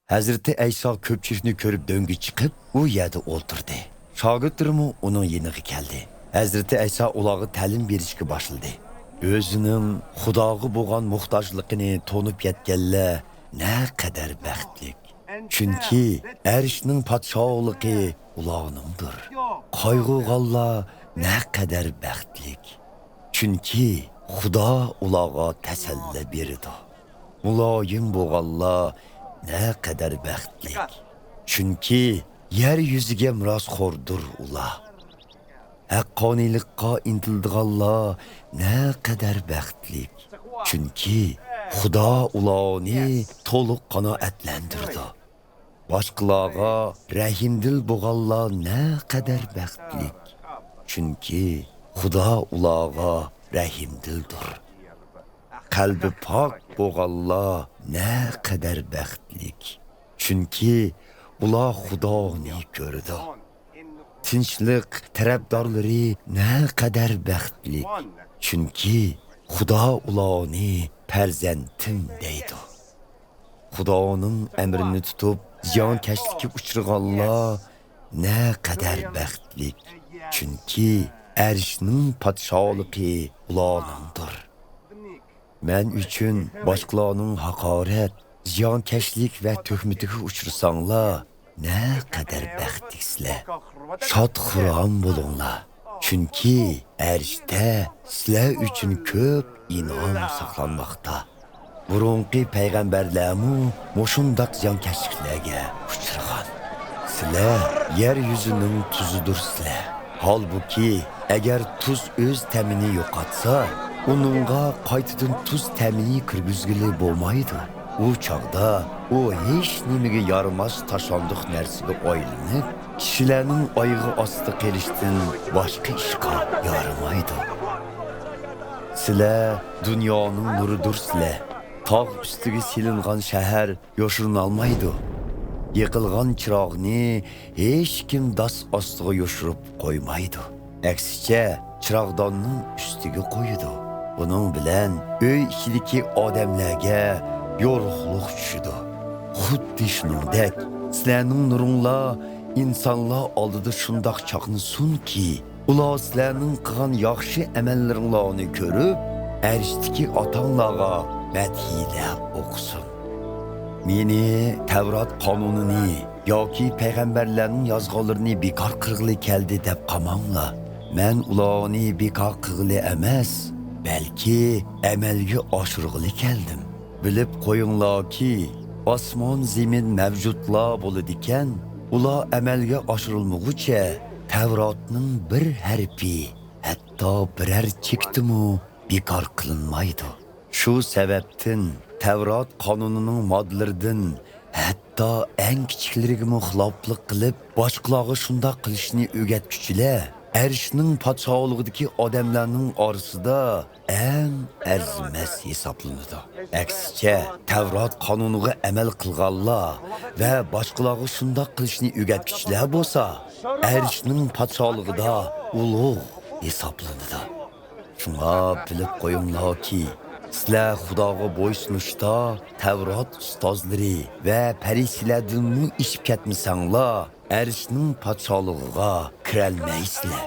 Hazreti İsa köpçülükni ko'rib döngü chiqib, u yerda o'ltirdi. Shogirdlarimi uning yeniga keldi. Hazreti İsa ularga ta'lim berishga boshladi. O'zining Xudoga bo'lgan muhtojligini to'nib yetganlar naqadar baxtli. Chunki arshning podshohligi ularningdir. Qayg'urganlar naqadar baxtli. Chunki Xudo ularga tasalli berdi. Muloyim bo'lganlar naqadar baxtli. Chunki yer yuziga mirosxo'rdir ular. Haqqoniylikqa intildiganlar naqadar baxtli. Chunki Xudo ularni to'liq qanoatlantirdi. Boshqalarga rahimdil bo'lganlar naqadar baxtli. Chunki Xudo ularga rahimdildir. Qalbi pok bo'lganlar naqadar baxtli. Chunki ular Xudoni ko'rdi. Tinchlik tarafdorlari naqadar baxtli. Chunki Xudo ularni farzandim deydi. Xudoning amrini tutib ziyonkashlikka uchraganlar naqadar baxtli. Chunki arshning podshohligi ularningdir. Men uchun boshqalarning haqorat, ziyonkashlik va tuhmatiga uchrasanglar, naqadar baxtlisizlar. Shod-xuram bo'linglar. Chunki arshda sizlar uchun ko'p inom saqlanmoqda. Burunqi payg'ambarlarmu mushundaq ziyonkashliklarga uchragan. Sizlar yer yuzining tuzidirsizlar. Halbuki agar tuz o'z ta'mini yo'qotsa, uningga qaytadan tuz ta'mini kirgizgili bo'lmaydi. U chaqda u hech nimaga yaramas tashandiq narsaga aylanib, kishilarning oyog'i ostida qilishdan boshqa ishga yaramaydi. Sizlar dunyoning nuridirsizlar. Tog' ustiga silingan shahar yoshirinolmaydi. Yiqilgan chiroqni hech kim dos ostiga yoshirib qo'ymaydi. Aksicha, chiroqdonning ustiga qo'yadi. Buning bilan uy ichidagi odamlarga yorug'lik tushidi. Xuddi shuningdek, sizlarning nuringlar insonlar oldida shundoq chaqnasunki, ular sizlarning qilgan yaxshi amallaringlarni ko'rib, arishdagi otanglarga madhiya o'qisin. Meni Tavrat qonunini yoki payg'ambarlarning yozganlarini bekor qilg'ili keldi deb qamanglar. Men ularni bekor qilg'ili emas, balki amalga oshirg'ili keldim. Bilib qo'yinglarki, osmon zamin mavjudlar bo'ladi ekan, ular amalga oshirilmaguncha Tavratning bir harfi, hatto biror chektimu bekor qilinmaydi. Shu sababdan Tavrat qonunining moddalaridan hatto eng kichiklariga xiloflik qilib, boshqalarga shunday qilishni o'rgatuvchilar arshning podshohligidagi odamlarning orasida eng arzimas hisoblanadi. Aksicha, Tavrat qonuniga amal qilganlar va boshqalarga shunday qilishni o'rgatuvchilar bo'lsa, arshning podshohligida ulug' hisoblanadi. Shunga bilib qo'yinglarki, sizlar Xudoga bo'ysunishda Tavrat ustozlari va farishtalardan ishib ketmasanglar, arshning podshohligiga kirolmaysizlar.